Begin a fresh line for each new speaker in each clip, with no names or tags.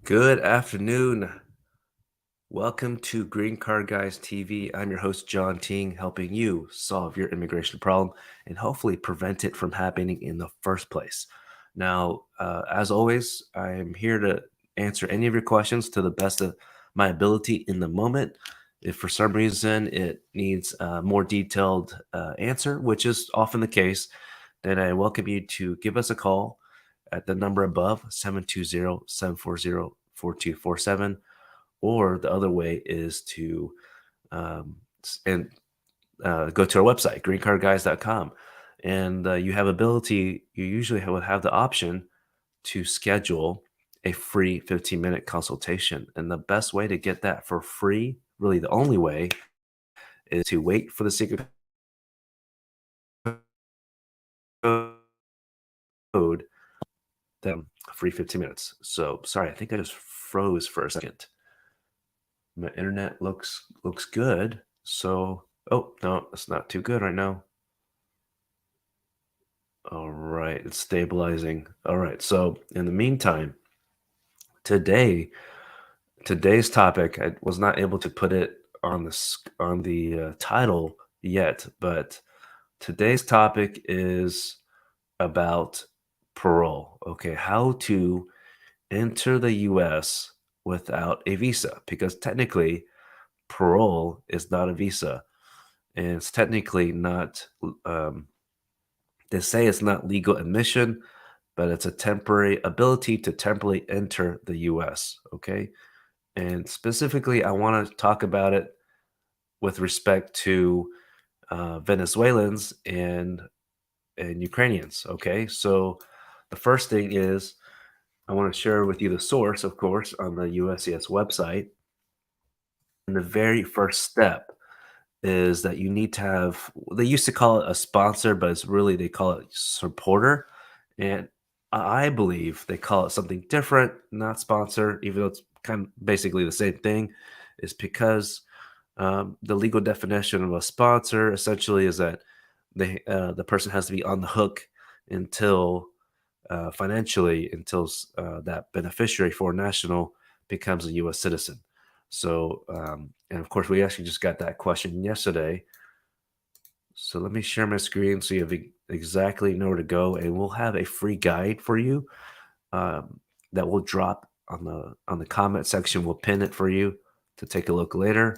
Good afternoon. Welcome to Green Card Guys TV. I'm your host, John Ting, helping you solve your immigration problem and hopefully prevent it from happening in the first place. Now, as always, I am here to answer any of your questions to the best of my ability in the moment. If for some reason it needs a more detailed answer, which is often the case, then I welcome you to give us a call at the number above 720-740-4247, or the other way is to um, and go to our website, greencardguys.com, and you have ability. You usually would have the option to schedule a free 15-minute consultation, and the best way to get that for free, really the only way, is to wait for the secret code. Them free 15 minutes. So sorry, I think I just froze for a second. My internet looks good. So, oh no, it's not too good right now. All right, it's stabilizing. All right, so in the meantime, today today's topic, I was not able to put it on the title yet, but today's topic is about parole. Okay, how to enter the U.S. without a visa, because technically parole is not a visa, and it's technically not. They say it's not legal admission, but it's a temporary ability to temporarily enter the U.S. Okay, and specifically, I want to talk about it with respect to Venezuelans and Ukrainians. Okay, so the first thing is I want to share with you the source, of course, on the USCIS website. And the very first step is that you need to have, they used to call it a sponsor, but it's really, they call it supporter. And I believe they call it something different, not sponsor, even though it's kind of basically the same thing, is because the legal definition of a sponsor essentially is that the person has to be on the hook until financially until that beneficiary foreign national becomes a U.S. citizen. So, and of course, we actually just got that question yesterday. So let me share my screen so you have exactly know where to go, and we'll have a free guide for you that will drop on the comment section. We'll pin it for you to take a look later.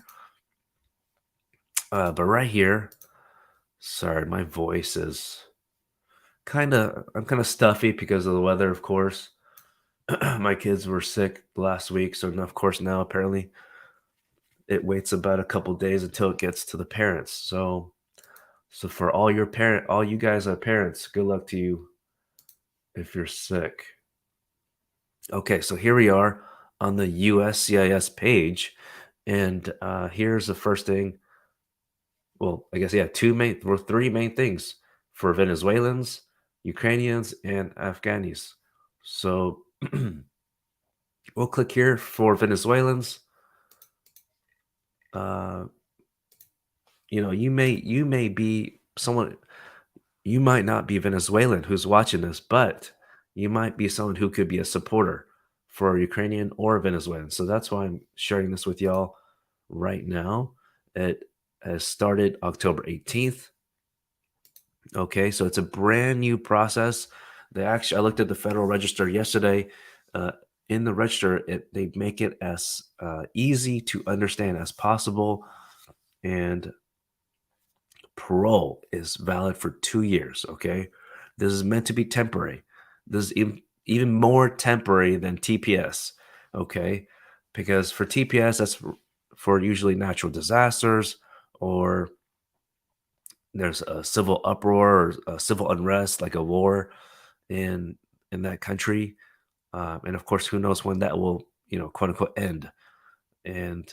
But right here, sorry, my voice is I'm kind of stuffy because of the weather, of course. My kids were sick last week, so of course now apparently it waits about a couple days until it gets to the parents. So for all you guys are parents, good luck to you if you're sick. Okay, so here we are on the USCIS page, and here's the first thing. Well, I guess yeah, three main things for Venezuelans, Ukrainians, and Afghanis. So we'll click here for Venezuelans. Uh, you may be someone, you might not be Venezuelan who's watching this, but you might be someone who could be a supporter for Ukrainian or Venezuelan. So that's why I'm sharing this with y'all right now. It has started October 18th. Okay, so it's a brand new process. I looked at the Federal Register yesterday. Uh, in the register, they make it as easy to understand as possible, and parole is valid for 2 years. Okay, this is meant to be temporary. This is even more temporary than TPS. Okay, because for TPS, that's for usually natural disasters, or there's a civil uproar or a civil unrest, like a war in that country, and of course, who knows when that will, quote unquote, end. And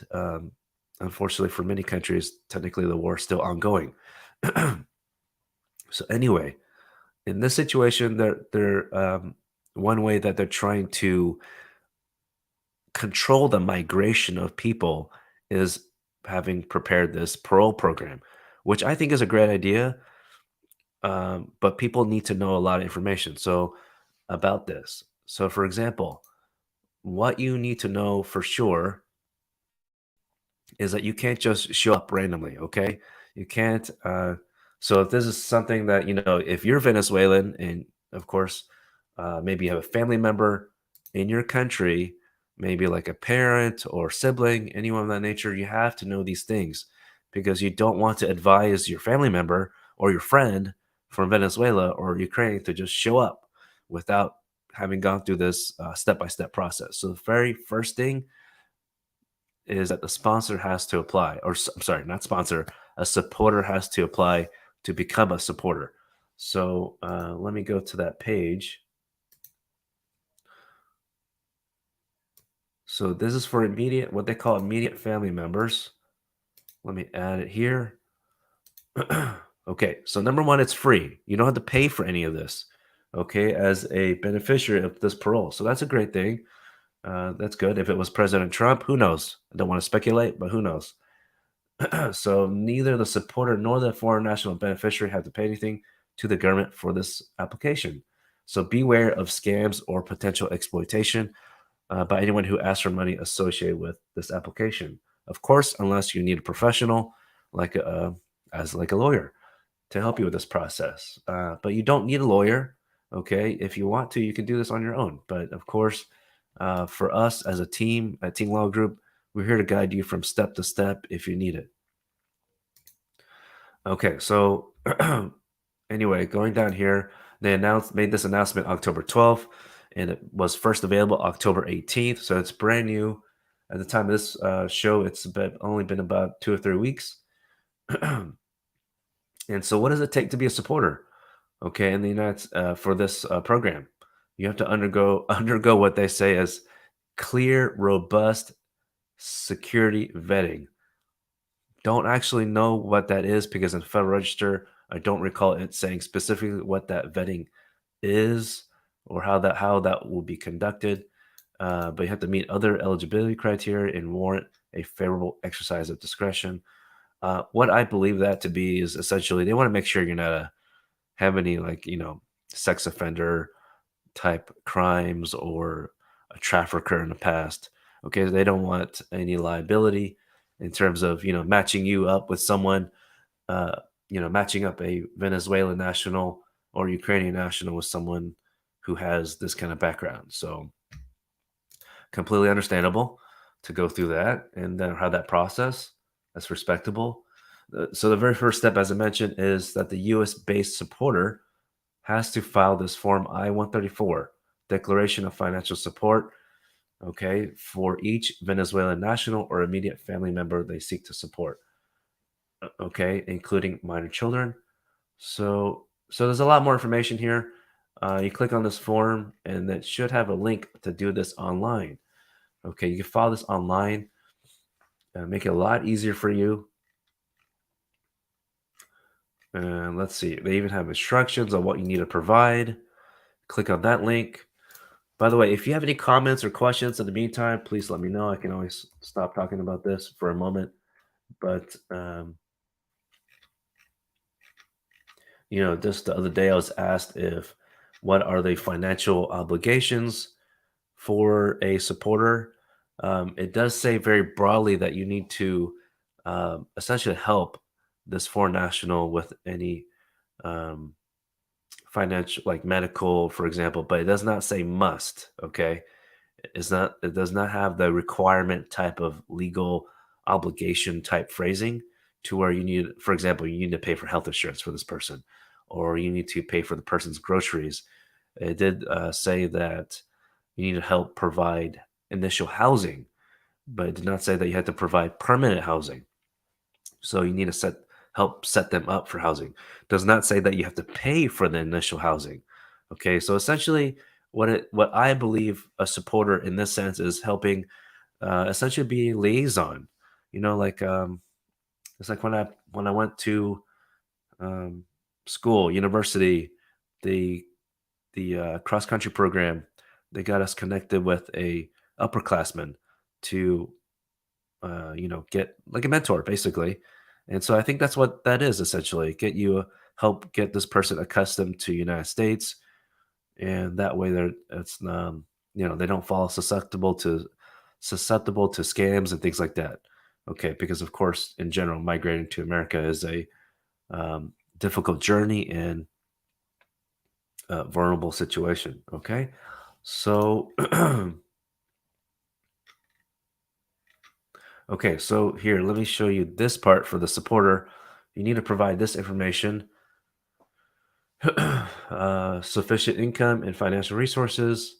unfortunately, for many countries, technically the war is still ongoing. So anyway, in this situation, they're one way that they're trying to control the migration of people is having prepared this parole program, which I think is a great idea. But people need to know a lot of information. So about this. So, for example, what you need to know for sure is that you can't just show up randomly, okay? You can't. So if this is something that, if you're Venezuelan and of course, maybe you have a family member in your country, maybe like a parent or sibling, anyone of that nature, you have to know these things because you don't want to advise your family member or your friend from Venezuela or Ukraine to just show up without having gone through this step by step process. So the very first thing is that the sponsor has to apply, or I'm sorry, not sponsor, a supporter has to apply to become a supporter. So let me go to that page. So this is for immediate, what they call immediate family members. Let me add it here. Okay, so number one, it's free. You don't have to pay for any of this, okay, as a beneficiary of this parole. So that's a great thing. That's good. If it was President Trump, who knows? I don't want to speculate, but who knows? So neither the supporter nor the foreign national beneficiary have to pay anything to the government for this application. So beware of scams or potential exploitation by anyone who asks for money associated with this application. Of course, unless you need a professional, like like a lawyer, to help you with this process. But you don't need a lawyer. Okay, if you want to, you can do this on your own. But of course, for us as a team, a Team Law Group, we're here to guide you from step to step if you need it. Okay, so anyway, going down here, they made this announcement October 12th, and it was first available October 18th. So it's brand new. At the time of this show, only been about 2 or 3 weeks. And so, what does it take to be a supporter? Okay, in the United for this program, you have to undergo what they say as clear, robust security vetting. Don't actually know what that is because in Federal Register, I don't recall it saying specifically what that vetting is or how that will be conducted. But you have to meet other eligibility criteria and warrant a favorable exercise of discretion. What I believe that to be is essentially they want to make sure you're not have any sex offender type crimes or a trafficker in the past. Okay, they don't want any liability in terms of matching you up with someone, uh, matching up a Venezuelan national or Ukrainian national with someone who has this kind of background. So completely understandable to go through that and then how that process. That's respectable. So the very first step, as I mentioned, is that the U.S. based supporter has to file this Form I-134, Declaration of Financial Support, okay, for each Venezuelan national or immediate family member they seek to support, okay, including minor children. So there's a lot more information here. You click on this form, and it should have a link to do this online. Okay, you can file this online, make it a lot easier for you. And let's see, they even have instructions on what you need to provide. Click on that link. By the way, if you have any comments or questions in the meantime, please let me know. I can always stop talking about this for a moment. But, just the other day I was asked what are the financial obligations for a supporter? It does say very broadly that you need to essentially help this foreign national with any um, financial, like medical, for example, but it does not say must. Okay, it does not have the requirement type of legal obligation type phrasing to where you need, for example, you need to pay for health insurance for this person, or you need to pay for the person's groceries. It did say that you need to help provide initial housing, but it did not say that you had to provide permanent housing. So you need to help set them up for housing. Does not say that you have to pay for the initial housing. Okay, so essentially, what I believe a supporter in this sense is helping, essentially be a liaison. Like it's like when I went to um, school, university, the cross country program, they got us connected with a upperclassman to get like a mentor basically. And so I think that's what that is essentially. Help get this person accustomed to United States, and that way it's they don't fall susceptible to scams and things like that. Okay, because of course, in general, migrating to America is a difficult journey and vulnerable situation. Okay, so okay, so here, let me show you this part for the supporter. You need to provide this information: sufficient income and financial resources.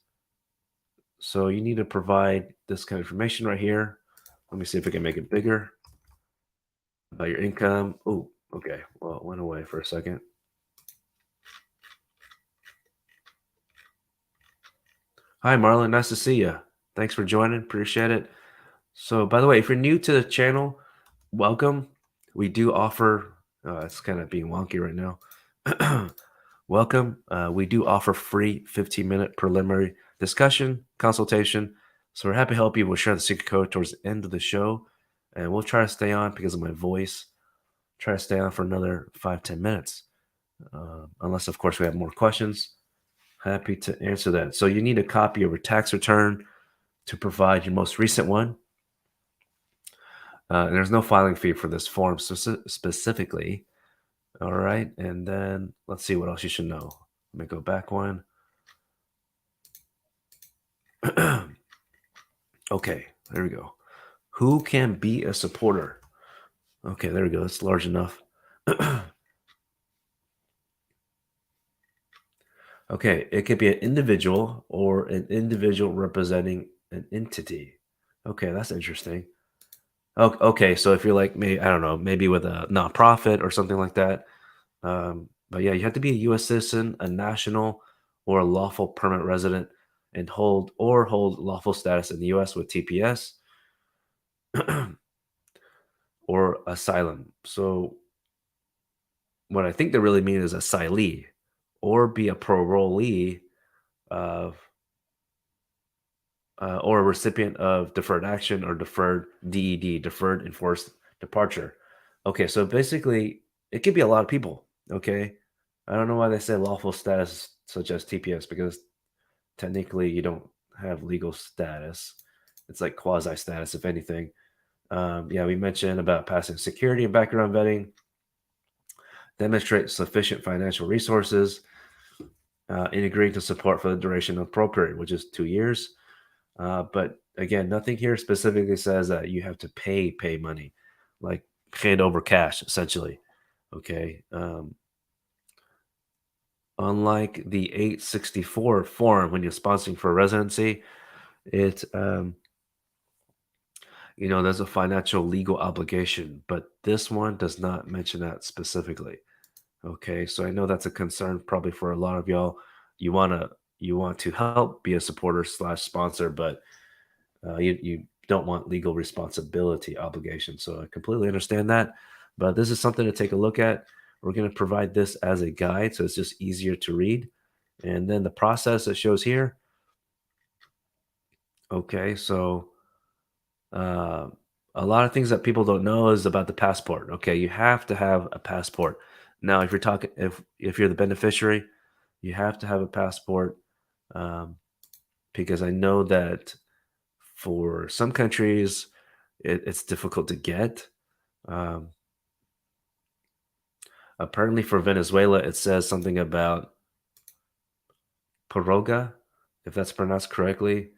So you need to provide this kind of information right here. Let me see if I can make it bigger. About your income. Oh, okay. Well, it went away for a second. Hi, Marlon. Nice to see you. Thanks for joining. Appreciate it. So, by the way, if you're new to the channel, welcome. We do offer, it's kind of being wonky right now. Welcome. We do offer free 15-minute preliminary discussion consultation. So, we're happy to help you. We'll share the secret code towards the end of the show. And we'll try to stay on because of my voice. Try to stay on for another 5-10 minutes. Unless, of course, we have more questions. Happy to answer that. So, you need a copy of your tax return to provide your most recent one. And there's no filing fee for this form specifically. All right. And then let's see what else you should know. Let me go back one. Okay. There we go. Who can be a supporter? Okay. There we go. That's large enough. Okay. It could be an individual or an individual representing an entity. Okay. That's interesting. Okay. So if you're like, maybe, I don't know, maybe with a nonprofit or something like that. But yeah, you have to be a U.S. citizen, a national, or a lawful permanent resident, and hold lawful status in the U.S. with TPS or asylum. So what I think they really mean is asylee, or be a parolee of or a recipient of deferred action or deferred DED, deferred enforced departure. Okay, so basically, it could be a lot of people. Okay, I don't know why they say lawful status such as TPS because technically you don't have legal status. It's like quasi status, if anything. Yeah, we mentioned about passing security and background vetting, demonstrate sufficient financial resources, and agreeing to support for the duration of pro period, which is 2 years. But again, nothing here specifically says that you have to pay money, like hand over cash, essentially. Okay. Unlike the 864 form when you're sponsoring for a residency, it there's a financial legal obligation, but this one does not mention that specifically. Okay, so I know that's a concern probably for a lot of y'all. You want to help be a supporter slash sponsor, but you don't want legal responsibility obligation. So I completely understand that, but this is something to take a look at. We're going to provide this as a guide, so it's just easier to read. And then the process that shows here. Okay, so uh, a lot of things that people don't know is about the passport. Okay, you have to have a passport. Now, if you're the beneficiary, you have to have a passport um, because I know that for some countries it's difficult to get. Um, Apparently, for Venezuela, it says something about piroga, if that's pronounced correctly.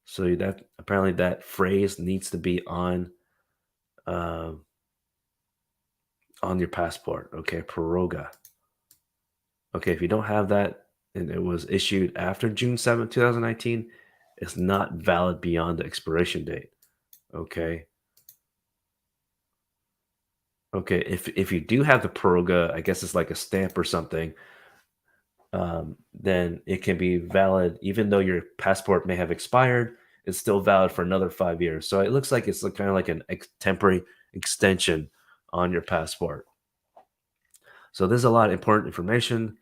So that apparently that phrase needs to be um, on your passport. Okay, piroga. Okay, if you don't have that and it was issued after June 7th, 2019, it's not valid beyond the expiration date. Okay. Okay. If you do have the piroga, I guess it's like a stamp or something, then it can be valid even though your passport may have expired. It's still valid for another 5 years. So it looks like it's kind of like an temporary extension on your passport. So there's a lot of important information.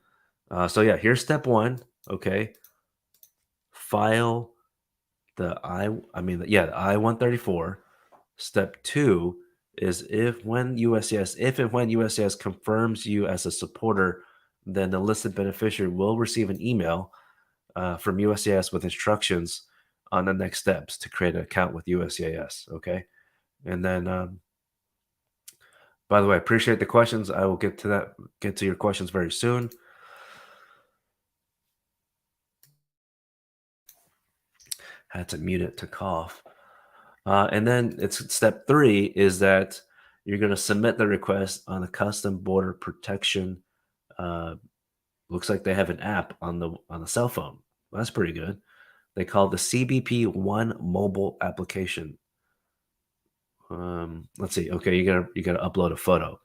So yeah, here's step one. Okay, file the I-134. Step two is if and when USCIS confirms you as a supporter, then the listed beneficiary will receive an email from USCIS with instructions on the next steps to create an account with USCIS. Okay, and then by the way, I appreciate the questions. I will get to your questions very soon. Had to mute it to cough. And then it's step three is that you're going to submit the request on the Custom Border Protection. Uh, looks like they have an app on the cell phone. That's pretty good. They call it the CBP One mobile application. Let's see. Okay, you gotta upload a photo,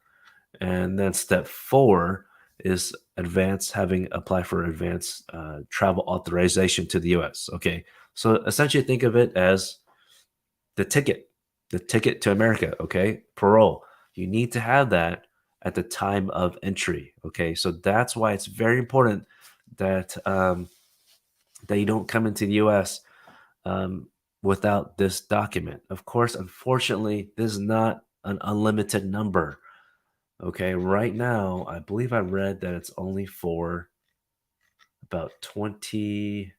and then step four is advance having apply for advance travel authorization to the U.S. Okay, so essentially think of it as the ticket, the ticket to America, okay? Parole. You need to have that at the time of entry, okay? So that's why it's very important that that you don't come into the U.S. Um, without this document. Of course, unfortunately, this is not an unlimited number. Okay, right now, I believe I read that it's only for about 20,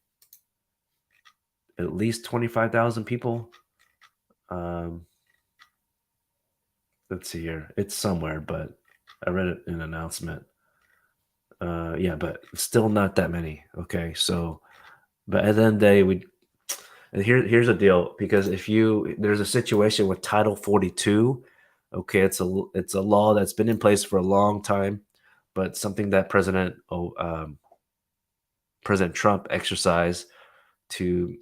at least 25,000 people. Um, let's see here. It's somewhere, but I read it in an announcement. Yeah, but still not that many. Okay, so but at the end of the day, we and here's the deal because if you there's a situation with Title 42, okay, it's a law that's been in place for a long time, but something that President Trump exercised to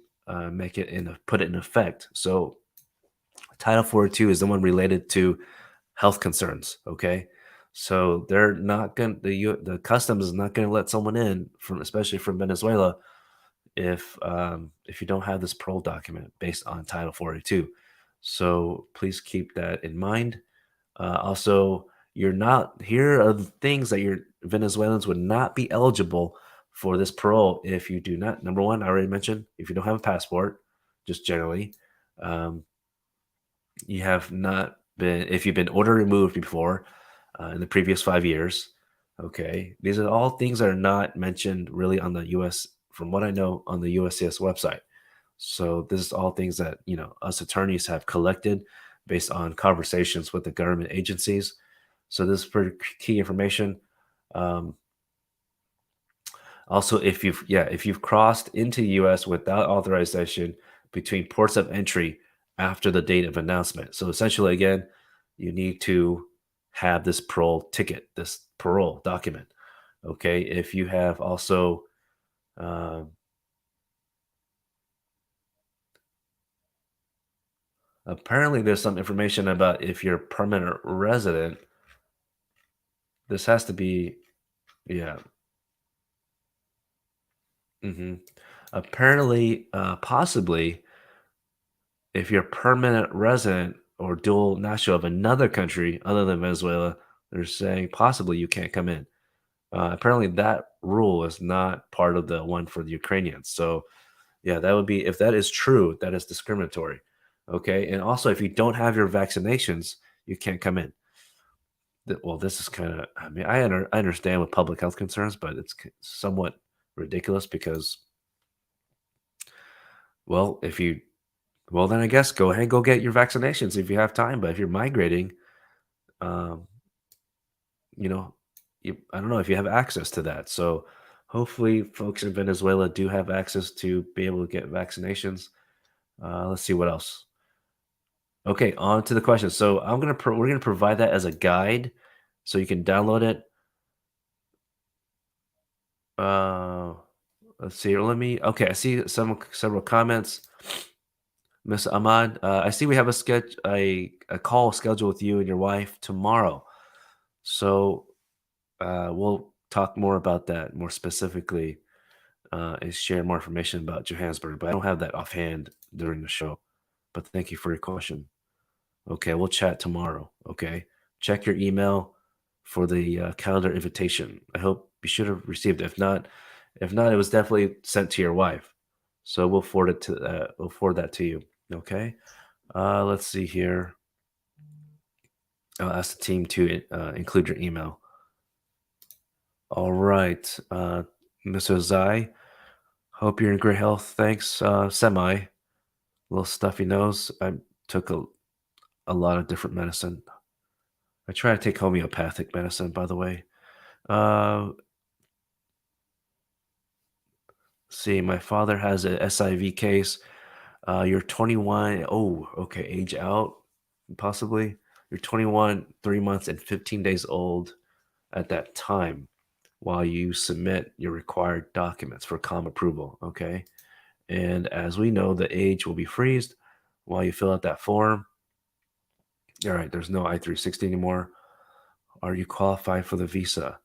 make it put it in effect. So Title 42 is the one related to health concerns. Okay, so they're not going the customs is not going to let someone in from especially from Venezuela if you don't have this parole document based on Title 42. So please keep that in mind. Also, you're not here are the things that your Venezuelans would not be eligible for this parole if you do not. Number one, I already mentioned if you don't have a passport, just generally. Um, you have not been if you've been order removed before in the previous 5 years. Okay, these are all things that are not mentioned really on the U.S. From what I know on the USCIS website. So this is all things that us attorneys have collected based on conversations with the government agencies. So this is pretty key information. Um, Also, if you've crossed into the U.S. without authorization between ports of entry after the date of announcement. So essentially, again, you need to have this parole ticket, this parole document. Okay. If you have also, uh, apparently, there's some information about if you're a permanent resident. This has to be, yeah. hmm Apparently, possibly, if you're a permanent resident or dual national of another country other than Venezuela, they're saying possibly you can't come in. Apparently, that rule is not part of the one for the Ukrainians. So, yeah, that would be if that is true, that is discriminatory. Okay, and also if you don't have your vaccinations, you can't come in. Well, this is kind of. I mean, I understand with public health concerns, but it's somewhat ridiculous because, well, if you well, then I guess go ahead and go get your vaccinations if you have time. But if you're migrating, um, you know, I don't know if you have access to that. So hopefully, folks in Venezuela do have access to be able to get vaccinations. Let's see what else. Okay, on to the questions. So we're gonna provide that as a guide, so you can download it. Uh, let's see. Let me. Okay, I see several comments. Miss Ahmad, I see we have a call scheduled with you and your wife tomorrow. So we'll talk more about that more specifically and share more information about Johannesburg. But I don't have that offhand during the show. But thank you for your question. Okay, we'll chat tomorrow. Okay, check your email for the calendar invitation. I hope you should have received it. If not, it was definitely sent to your wife. So we'll forward that to you. Okay. Let's see here. I'll ask the team to include your email. All right, Mr. Zai. Hope you're in great health. Thanks. Semi. Little stuffy nose. I took a lot of different medicine. I try to take homeopathic medicine, by the way. Uh, see, my father has a SIV case. You're 21. Oh, okay. Age out, possibly. You're 21, 3 months, and 15 days old at that time while you submit your required documents for COM approval. Okay. And as we know, the age will be freezed while you fill out that form. All right. There's no I-360 anymore. Are you qualified for the visa?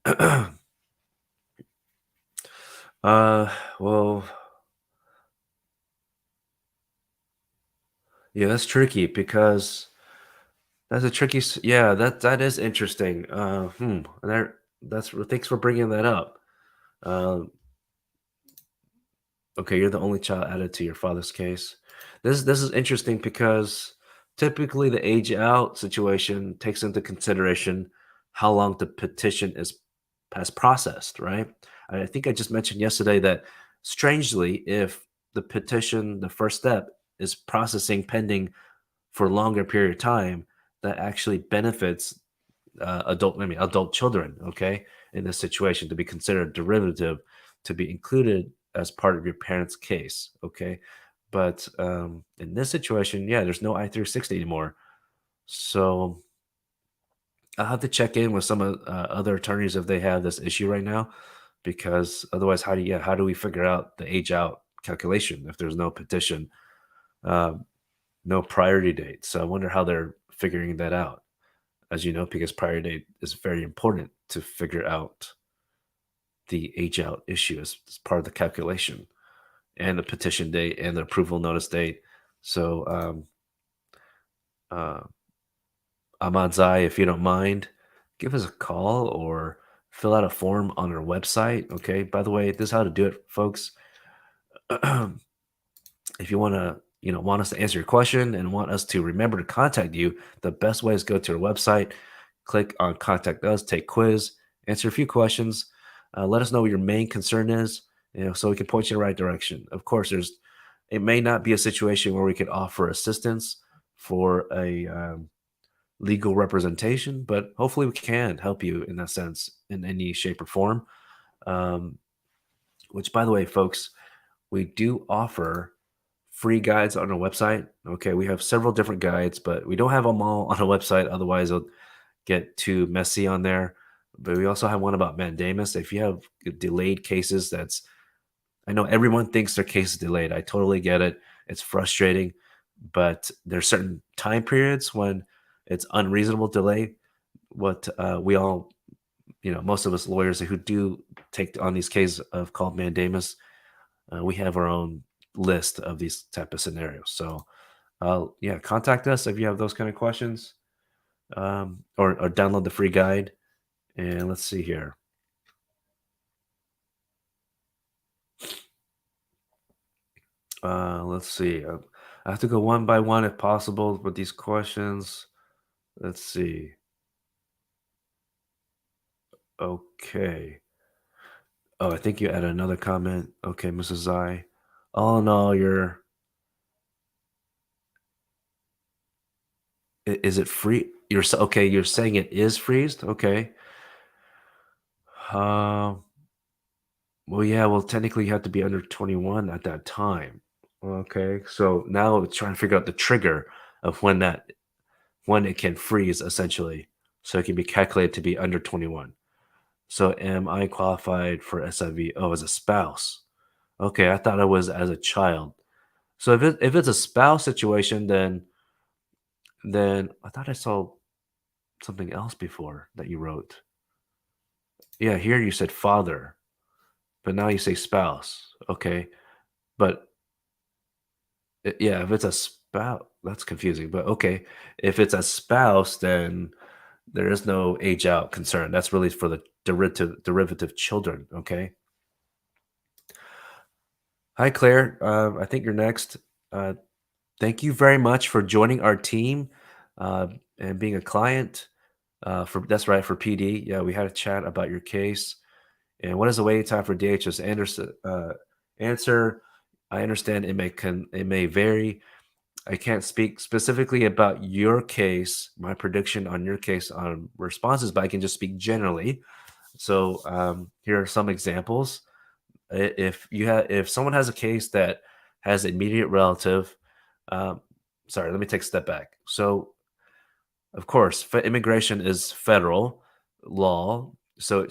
uh, well, yeah, that's tricky because that's a tricky. Yeah, that is interesting. That's thanks for bringing that up. Uh, okay, you're the only child added to your father's case. This is interesting because typically the age out situation takes into consideration how long the petition is has processed, right? I think I just mentioned yesterday that strangely, if the petition, the first step, is processing pending for a longer period of time, that actually benefits adult children, okay, in this situation to be considered derivative, to be included as part of your parent's case, okay. But in this situation, yeah, there's no I-360 anymore. So I'll have to check in with some other attorneys if they have this issue right now, because otherwise, how do we figure out the age out calculation if there's no petition, uh, no priority date? So I wonder how they're figuring that out. As you know, because priority date is very important to figure out the age out issue as part of the calculation, and the petition date and the approval notice date. So, uh, Ahmadzai, if you don't mind, give us a call or fill out a form on our website. Okay. By the way, this is how to do it, folks. If you want to, want us to answer your question and want us to remember to contact you, the best way is go to our website, click on contact us, take quiz, answer a few questions, let us know what your main concern is, so we can point you in the right direction. Of course, it may not be a situation where we could offer assistance for a legal representation, but hopefully we can help you in that sense in any shape or form. Um, which, by the way, folks, we do offer free guides on our website. Okay, we have several different guides, but we don't have them all on our website. Otherwise, it'll get too messy on there. But we also have one about mandamus. If you have delayed cases, I know everyone thinks their case is delayed. I totally get it. It's frustrating, but there's certain time periods when it's unreasonable delay. What we all, most of us lawyers who do take on these cases of called mandamus, we have our own list of these type of scenarios. So, yeah, contact us if you have those kind of questions, or download the free guide. And let's see here. Let's see. I have to go one by one if possible with these questions. Let's see. Okay. Oh, I think you added another comment. Okay, Mrs. I. Oh no, is it free? Okay. You're saying it is freezed. Okay. Um. Well, yeah. Well, technically, you have to be under 21 at that time. Okay. So now it's trying to figure out the trigger of when it can freeze, essentially, so it can be calculated to be under 21. So am I qualified for SIV? Oh, as a spouse. Okay, I thought I was as a child. So if it's a spouse situation, then I thought I saw something else before that you wrote. Yeah, here you said father, but now you say spouse. Okay, but yeah, if it's a spouse, that's confusing. But okay, if it's a spouse, then there is no age out concern. That's really for the derivative children. Okay. Hi, Claire. I think you're next. Uh, Thank you very much for joining our team, uh, and being a client. For That's right, for PD. Yeah, we had a chat about your case and what is the waiting time for DHS Anderson. Answer: I understand it may vary. I can't speak specifically about your case, my prediction on your case on responses, but I can just speak generally. So here are some examples. If someone has a case that has immediate relative, um, sorry, let me take a step back. So of course, immigration is federal law, so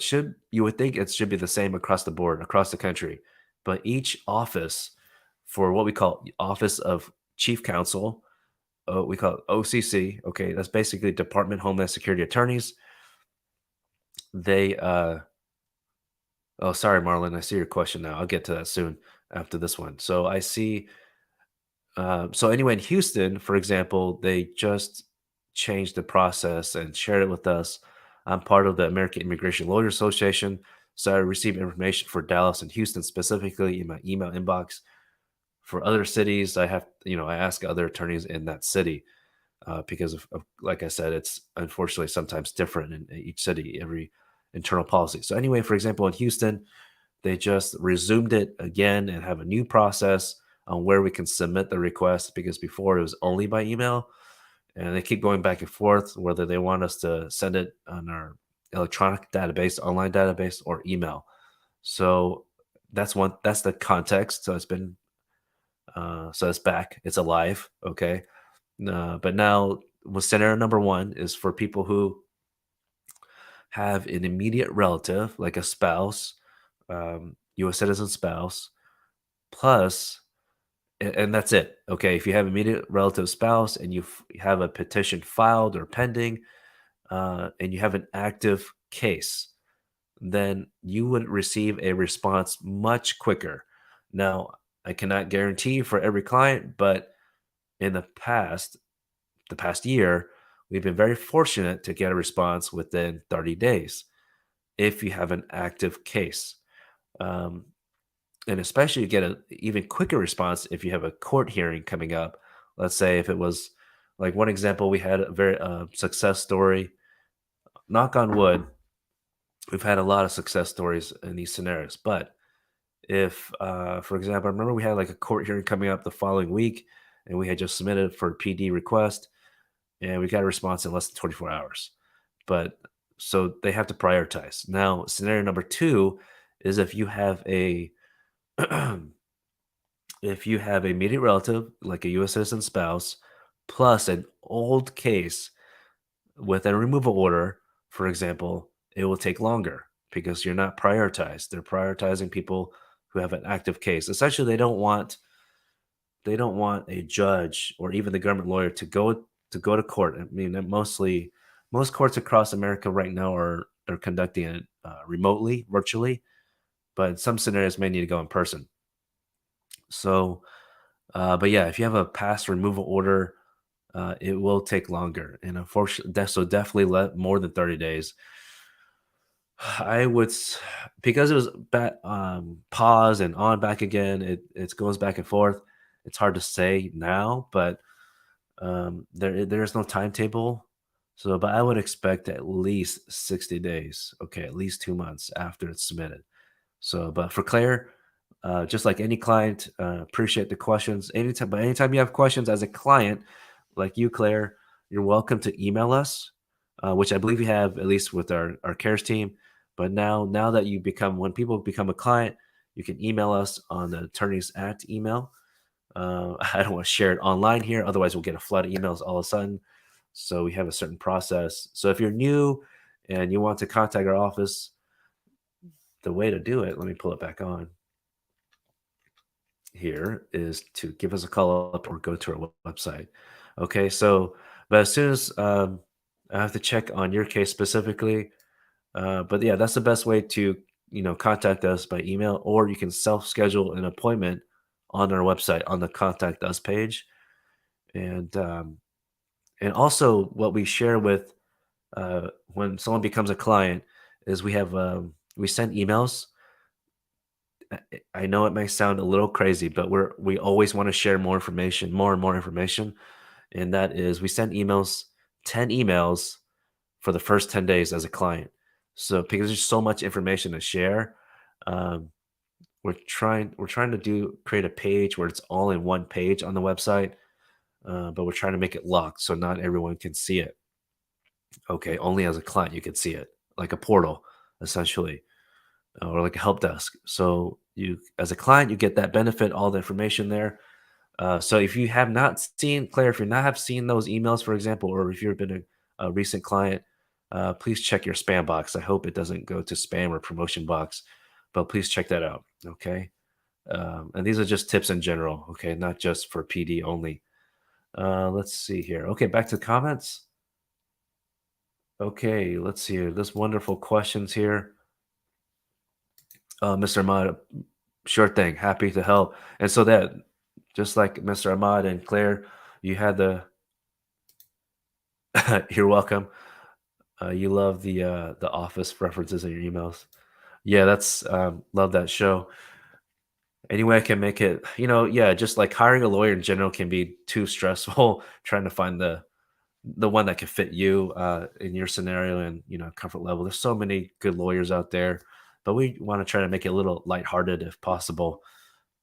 you would think it should be the same across the board, across the country. But each office, for what we call Office of Chief Counsel, we call it OCC. Okay, that's basically Department Homeland Security Attorneys. They, oh, sorry, Marlon, I see your question now. I'll get to that soon after this one. So I see so anyway, in Houston, for example, they just changed the process and shared it with us. I'm part of the American Immigration Lawyers Association, so I receive information for Dallas and Houston specifically in my email inbox. For other cities, I ask other attorneys in that city because like I said, it's unfortunately sometimes different in each city, every internal policy. So anyway, for example, in Houston, they just resumed it again and have a new process on where we can submit the request because before it was only by email. And they keep going back and forth whether they want us to send it on our electronic database, online database, or email. So that's the context. So it's back, it's alive. Okay. But now, with scenario number one is for people who have an immediate relative, like a spouse, U.S. citizen spouse, plus, and that's it. Okay, if you have immediate relative spouse and you have a petition filed or pending, and you have an active case, then you would receive a response much quicker. Now, I cannot guarantee for every client, but in the past year, we've been very fortunate to get a response within 30 days if you have an active case. Um, and especially you get an even quicker response if you have a court hearing coming up. Let's say if it was like one example, we had a very success story. Knock on wood, we've had a lot of success stories in these scenarios. But if, for example, I remember we had like a court hearing coming up the following week, and we had just submitted for a PD request, and we got a response in less than 24 hours. But so they have to prioritize. Now, scenario number two is if you have a immediate relative, like a U.S. citizen spouse, plus an old case with a removal order, for example, it will take longer because you're not prioritized. They're prioritizing people who have an active case. Essentially, they don't want a judge or even the government lawyer to go to court. I mean, most courts across America right now are conducting it remotely, virtually, but in some scenarios may need to go in person. So, but yeah, if you have a past removal order, it will take longer, and unfortunately, so definitely let more than 30 days. I would, because it was pause and on back again. It goes back and forth. It's hard to say now, but there's no timetable. So, but I would expect at least 60 days. Okay, at least 2 months after it's submitted. So, but for Claire, just like any client, appreciate the questions. Anytime you have questions as a client, like you, Claire, you're welcome to email us, which I believe you have at least with our cares team. But now that when people become a client, you can email us on the attorneys at email. I don't want to share it online here, otherwise we'll get a flood of emails all of a sudden. So we have a certain process. So if you're new and you want to contact our office, the way to do it, let me pull it back on here, is to give us a call up or go to our website. Okay, so but as soon as I have to check on your case specifically, but yeah, that's the best way to contact us by email, or you can self-schedule an appointment on our website on the contact us page, and also what we share with when someone becomes a client is we send emails. I know it may sound a little crazy, but we always want to share more information, more and more information, and that is we send emails, 10 emails for the first 10 days as a client. So because there's so much information to share, um, we're trying to do create a page where it's all in one page on the website, but we're trying to make it locked so not everyone can see it. Okay, only as a client you could see it, like a portal, essentially, or like a help desk. So you, as a client, you get that benefit, all the information there. So if you have not seen, Claire, if you not have seen those emails, for example, or if you've been a recent client, please check your spam box. I hope it doesn't go to spam or promotion box, but please check that out. Okay. And these are just tips in general. Okay. Not just for PD only. Let's see here. Okay. Back to the comments. Okay. Let's see here. This wonderful questions here. Mr. Ahmad, sure thing. Happy to help. And so that, just like Mr. Ahmad and Claire, you had the, you're welcome. You love the Office references in your emails. Yeah, that's love that show. Any way I can make it, yeah, just like hiring a lawyer in general can be too stressful. Trying to find the one that can fit you in your scenario and comfort level. There's so many good lawyers out there, but we want to try to make it a little lighthearted if possible.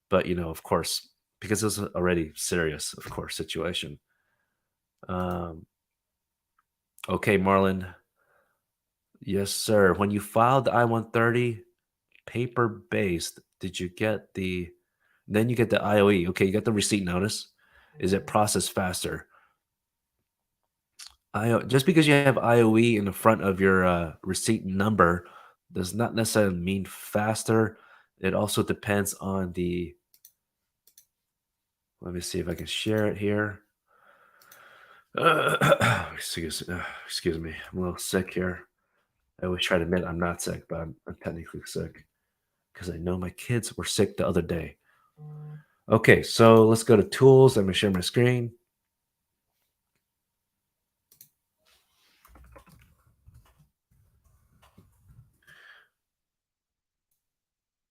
But of course, because it's already serious, of course, situation. Um, okay, Marlon. Yes, sir. When you filed the I-130 paper-based, did you get then you get the IOE. Okay, you got the receipt notice. Is it processed faster? Just because you have IOE in the front of your receipt number does not necessarily mean faster. It also depends on let me see if I can share it here. Excuse me. I'm a little sick here. I always try to admit I'm not sick, but I'm technically sick because I know my kids were sick the other day. Okay, so let's go to tools. Let me share my screen.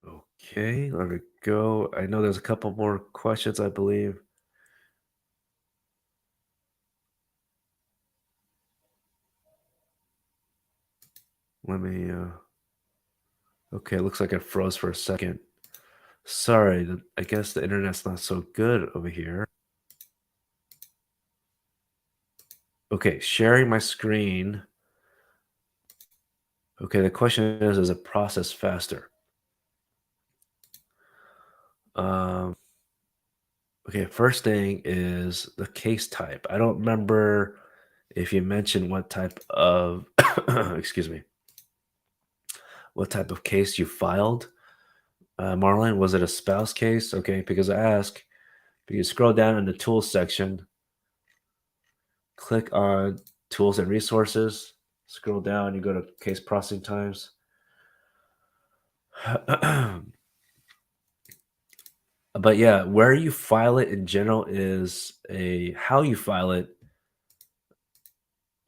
Okay, let me go. I know there's a couple more questions, I believe. Let me, okay, looks like I froze for a second. Sorry, I guess the internet's not so good over here. Okay, sharing my screen. Okay, the question is it processed faster? Um, okay, first thing is the case type. I don't remember if you mentioned what type of, excuse me, what type of case you filed. Marlon, was it a spouse case? Okay, because I ask, if you scroll down in the tools section, click on tools and resources, scroll down, you go to case processing times. But yeah, where you file it in general is how you file it,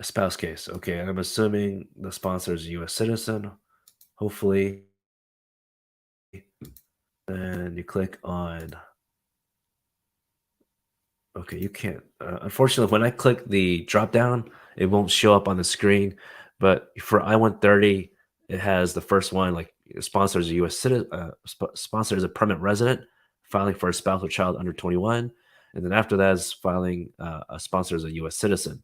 a spouse case. Okay, and I'm assuming the sponsor is a US citizen, hopefully. Then you click on, okay, you can't. Unfortunately, when I click the drop down, it won't show up on the screen. But for I-130, it has the first one like sponsor is a U.S. citizen, sponsor is a permanent resident filing for a spouse or child under 21, and then after that is filing a sponsor is a U.S. citizen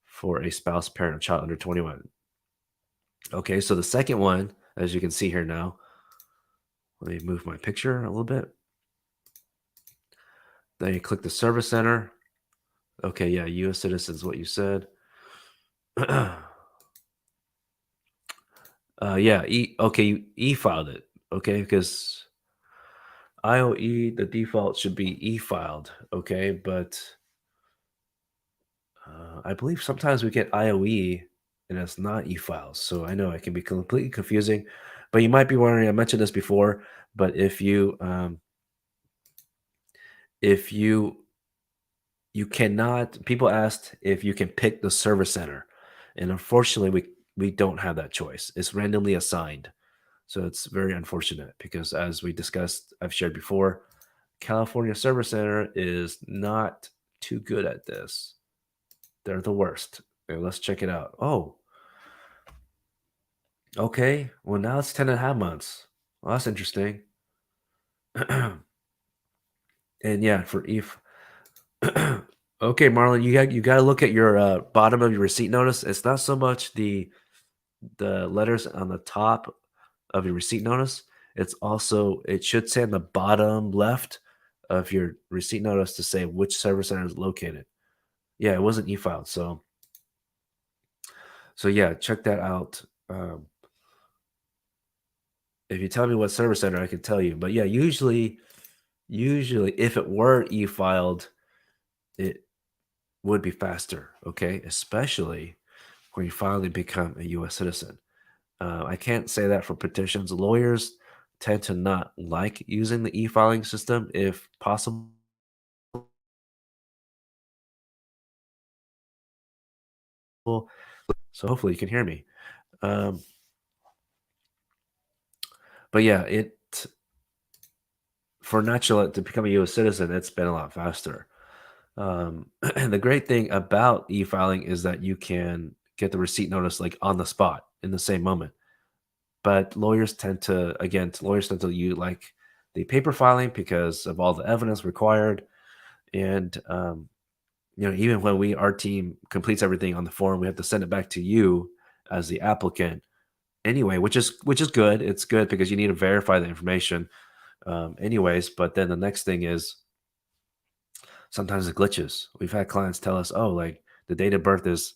for a spouse, parent, or child under 21. Okay, so the second one, as you can see here now, let me move my picture a little bit. Then you click the service center. Okay, yeah, U.S. citizens, what you said. Yeah, okay, you e-filed it, okay, because IOE, the default should be e-filed, okay, but I believe sometimes we get IOE and it's not e-files, so I know it can be completely confusing, but you might be wondering, I mentioned this before, but if you cannot, people asked if you can pick the service center, and unfortunately, we don't have that choice. It's randomly assigned. So it's very unfortunate because, as we discussed, I've shared before, California Service Center is not too good at this. They're the worst. Okay, let's check it out. Oh, okay. Well, now it's 10 and a half months. Well, that's interesting. And yeah, for if okay, Marlon, you got to look at your bottom of your receipt notice. It's not so much the letters on the top of your receipt notice. It's also it should say on the bottom left of your receipt notice to say which service center is located. Yeah, it wasn't e-filed. So yeah, check that out. If you tell me what service center, I can tell you. But yeah, usually if it were e-filed, it would be faster. Okay, especially when you finally become a U.S. citizen. I can't say that for petitions. Lawyers tend to not like using the e-filing system if possible. So hopefully you can hear me. Um, but yeah, it for natural to become a U.S. citizen, it's been a lot faster. And the great thing about e-filing is that you can get the receipt notice like on the spot in the same moment. But lawyers tend to use like the paper filing because of all the evidence required. And even when our team completes everything on the form, we have to send it back to you as the applicant anyway, which is good. It's good because you need to verify the information, anyways. But then the next thing is sometimes it glitches. We've had clients tell us, "Oh, like the date of birth is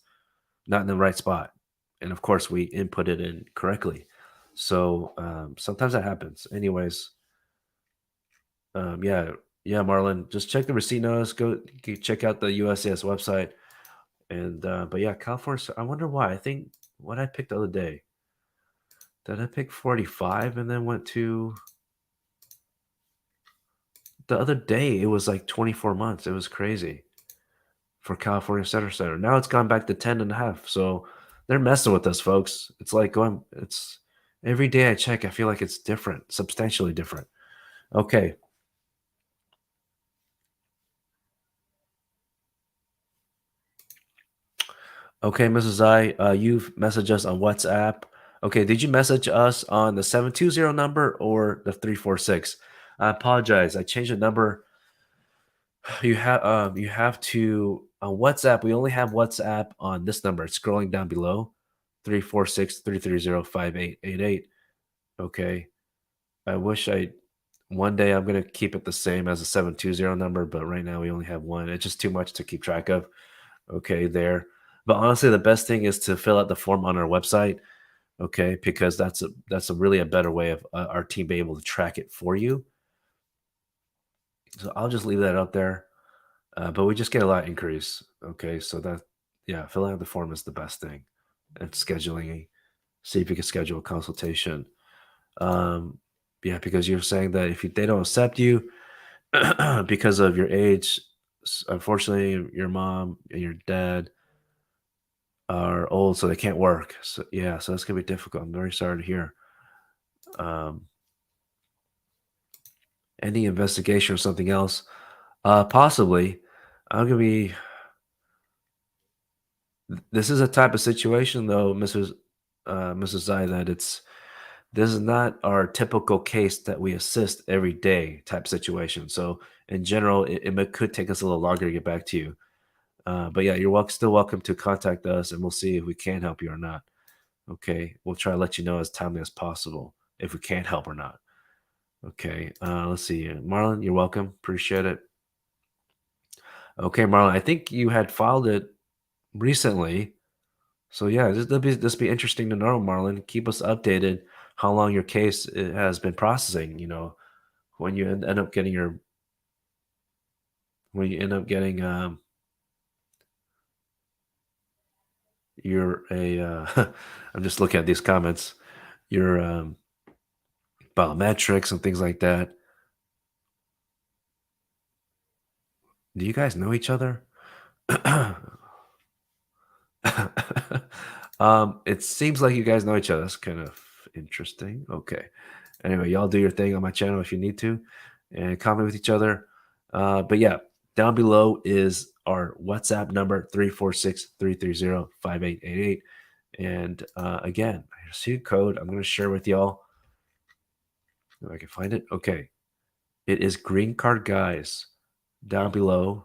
not in the right spot," and of course we input it in correctly. So sometimes that happens. Anyways, yeah, yeah, Marlon, just check the receipt notice. Check out the USCIS website. And but yeah, California. I wonder why. I think what I picked the other day. Did I pick 45 and then went to the other day? It was like 24 months. It was crazy for California Center. Now it's gone back to 10 and a half. So they're messing with us, folks. It's like going. It's every day I check. I feel like it's different, substantially different. Okay, okay, Mrs. I, you've messaged us on WhatsApp. Okay, did you message us on the 720 number or the 346? I apologize. I changed the number. You have to on WhatsApp. We only have WhatsApp on this number. It's scrolling down below 346-330-5888. Okay. I wish I one day I'm gonna keep it the same as a 720 number, but right now we only have one. It's just too much to keep track of. Okay, there. But honestly, the best thing is to fill out the form on our website, okay? Because that's a really a better way of our team being able to track it for you. So I'll just leave that up there. But we just get a lot of inquiries. Okay, so yeah, filling out the form is the best thing, and scheduling. See if you can schedule a consultation. Um, yeah, because you're saying that if they don't accept you because of your age, unfortunately, your mom and your dad are old, so they can't work. So yeah, so that's gonna be difficult. I'm very sorry to hear. Um, any investigation or something else? Possibly. I'm gonna be. This is a type of situation, though, Mrs. Zai, that this is not our typical case that we assist every day type situation. So in general, could take us a little longer to get back to you. But yeah, you're still welcome to contact us, and we'll see if we can help you or not. Okay, we'll try to let you know as timely as possible if we can help or not. Okay, let's see. Marlon, you're welcome. Appreciate it. Okay, Marlon, I think you had filed it recently. So yeah, this be interesting to know, Marlon. Keep us updated how long your case has been processing. When you end up getting your a I'm just looking at these comments, your biometrics and things like that. Do you guys know each other? It seems like you guys know each other. That's kind of interesting. Okay. Anyway, y'all do your thing on my channel if you need to, and comment with each other. But yeah, down below is our WhatsApp number 346-330-5888. And again, I see a code I'm going to share with y'all. If I can find it. Okay. It is green card guys down below.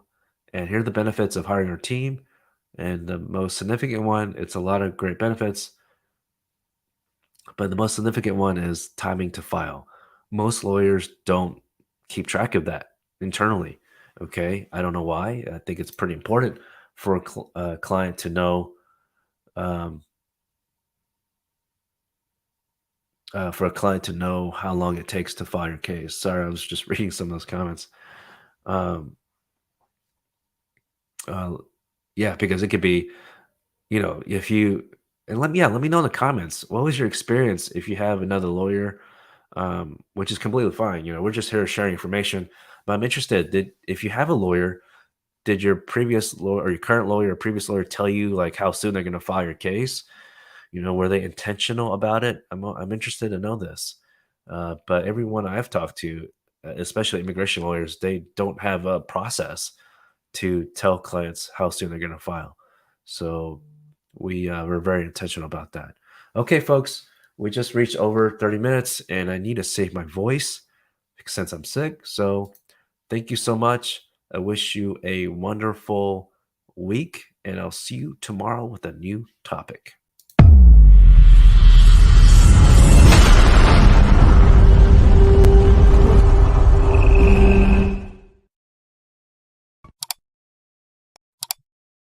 And here are the benefits of hiring our team. And the most significant one, it's a lot of great benefits, but the most significant one is timing to file. Most lawyers don't keep track of that internally. Okay. I don't know why. I think it's pretty important for a client to know, um, how long it takes to file your case. Sorry, I was just reading some of those comments. Um, uh, yeah, because it could be, if you and let me know in the comments. What was your experience if you have another lawyer, which is completely fine. We're just here sharing information. But I'm interested. Did if you have a lawyer, did your previous lawyer or your current lawyer or previous lawyer tell you like how soon they're going to file your case? Were they intentional about it? I'm interested to know this. But everyone I've talked to, especially immigration lawyers, they don't have a process to tell clients how soon they're going to file. So we're very intentional about that. Okay, folks, we just reached over 30 minutes, and I need to save my voice since I'm sick. So thank you so much. I wish you a wonderful week, and I'll see you tomorrow with a new topic.